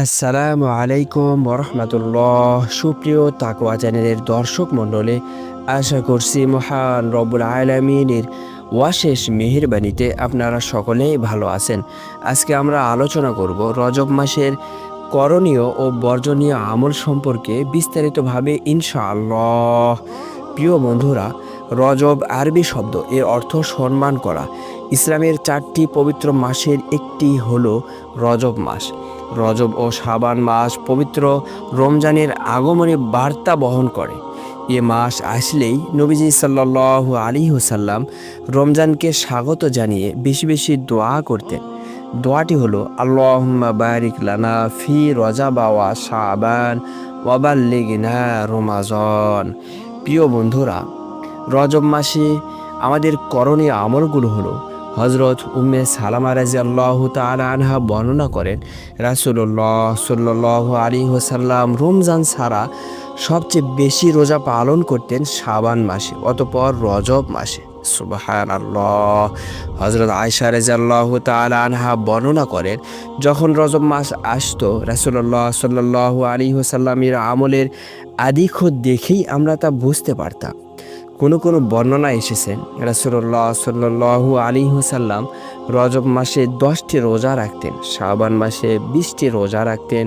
আসসালামু আলাইকুম ওরহমতুল্লাহ। সুপ্রিয় তাকওয়া চ্যানেলের দর্শক মণ্ডলী, আশা করছি মহান রব্বুল আলামিনের ওয়াশেষ মেহেরবানিতে আপনারা সকলেই ভালো আছেন। আজকে আমরা আলোচনা করব রজব মাসের করণীয় ও বর্জনীয় আমল সম্পর্কে বিস্তারিতভাবে ইনশাআল্লাহ। প্রিয় বন্ধুরা, রজব আরবি শব্দ, এর অর্থ সম্মান করা। ইসলামের 4টি পবিত্র মাসের একটি হলো রজব মাস। রজব ও শাবান মাস পবিত্র রমজানের আগমনে বার্তা বহন করে। এ মাস আসলেই নবীজি সাল্লাল্লাহু আলাইহি ওয়াসাল্লাম রমজানকে স্বাগত জানিয়ে বেশি বেশি দোয়া করতেন। দোয়াটি হলো আল্লাহুম্মা বারিক লানা ফি রজব ওয়া শাবান ওয়া বাল্লিগনা রমাজান। প্রিয় বন্ধুরা, রজব মাসে আমাদের করণীয় আমলগুলো হলো, হজরত উম্মে সালামা রাদিয়াল্লাহু তাআলা আনহা বর্ণনা করেন, রাসূলুল্লাহ সাল্লাল্লাহু আলাইহি ওয়াসাল্লাম রমজান ছাড়া সবচেয়ে বেশি রোজা পালন করতেন শাবান মাসে, অতঃপর রজব মাসে। সুবহানাল্লাহ। হজরত আয়েশা রাদিয়াল্লাহু তাআলা আনহা বর্ণনা করেন, যখন রজব মাস আসতো রাসূলুল্লাহ সাল্লাল্লাহু আলাইহি ওয়াসাল্লামের আমলের আধিক্য দেখেই আমরা তা বুঝতে পারতাম। কোনো বর্ণনা এসেছেন রাসূলুল্লাহ সাল্লাল্লাহু আলাইহি ওয়াসাল্লাম রজব মাসে 10টি রোজা রাখতেন, শাবান মাসে 20টি রোজা রাখতেন,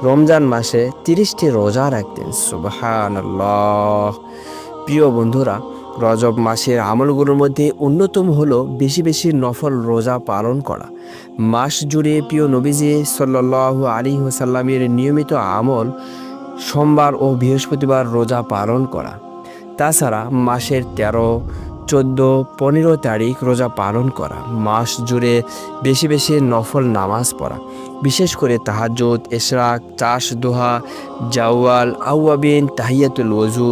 রমজান মাসে 30টি রোজা রাখতেন। সুবহানাল্লাহ। প্রিয় বন্ধুরা, রজব মাসের আমলগুলোর মধ্যে অন্যতম হলো বেশি বেশি নফল রোজা পালন করা। মাস জুড়ে প্রিয় নবীজি সাল্লাল্লাহু আলাইহি ওয়াসাল্লামের নিয়মিত আমল সোমবার ও বৃহস্পতিবার রোজা পালন করা। তাছাড়া মাসের 13, 14, 15 তারিখ রোজা পালন করা। মাস জুড়ে বেশি বেশি নফল নামাজ পড়া, বিশেষ করে তাহাজ্জুদ, ইশরাক, চাশ দোহা, জাওয়াল, আওয়াবিন, তাহিয়াতুল ওযু,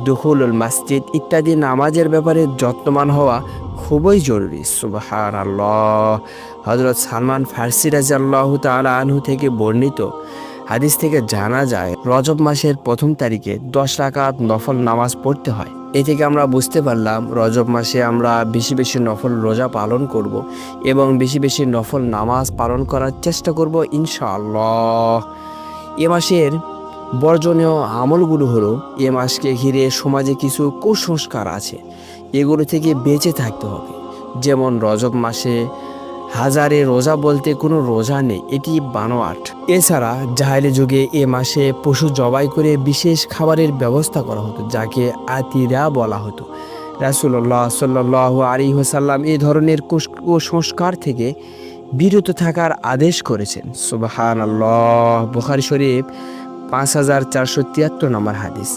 দুখুলুল মসজিদ ইত্যাদি নামাজের ব্যাপারে যত্নবান হওয়া খুবই জরুরি। সুবহানাল্লাহ। হযরত সালমান ফারসি রাদিয়াল্লাহু তাআলা আনহু থেকে বর্ণিত হাদিস থেকে জানা যায়, রজব মাসের 1ম তারিখে 10 রাকাত নফল নামাজ পড়তে হয়। এ থেকে আমরা বুঝতে পারলাম রজব মাসে আমরা বেশি বেশি নফল রোজা পালন করব এবং বেশি বেশি নফল নামাজ পালন করার চেষ্টা করব ইনশাআল্লাহ। এ মাসের বর্জনীয় আমলগুলো হলো, এ মাসকে ঘিরে সমাজে কিছু কুসংস্কার আছে, এগুলো থেকে বেঁচে থাকতে হবে। যেমন রজব মাসে হাজারে রোজা বলতে কোনো রোজা নেই, এটি বানোয়াট। এছাড়া জাহেলি যুগে এ মাসে পশু জবাই করে বিশেষ খাবারের ব্যবস্থা করা হতো, যাকে আতিরা বলা হতো। রাসূলুল্লাহ সাল্লাল্লাহু আলাইহি ওয়াসাল্লাম এই ধরনের কুসংস্কার থেকে বিরত থাকার আদেশ করেছেন। সুবহানাল্লাহ। বুখারী শরীফ 5473 নম্বর হাদিস।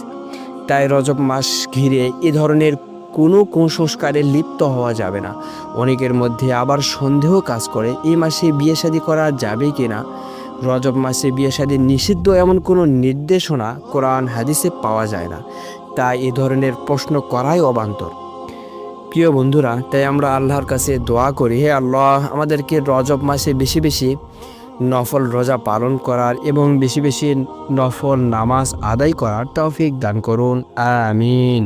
তাই রজব মাস ঘিরে এ ধরনের কোনো কুসংস্কারে লিপ্ত হওয়া যাবে না। অনেকের মধ্যে আবার সন্দেহ কাজ করে, এই মাসে বিয়ে শাদী করা যাবে কিনা। রজব মাসে বিয়ে শাদী নিষিদ্ধ এমন কোনো নির্দেশনা কোরআন হাদিসে পাওয়া যায় না, তাই এ ধরনের প্রশ্ন করাই অবান্তর। প্রিয় বন্ধুরা, তাই আমরা আল্লাহর কাছে দোয়া করি, হে আল্লাহ, আমাদেরকে রজব মাসে বেশি বেশি নফল রোজা পালন করার এবং বেশি বেশি নফল নামাজ আদায় করার তৌফিক দান করুন। আমিন।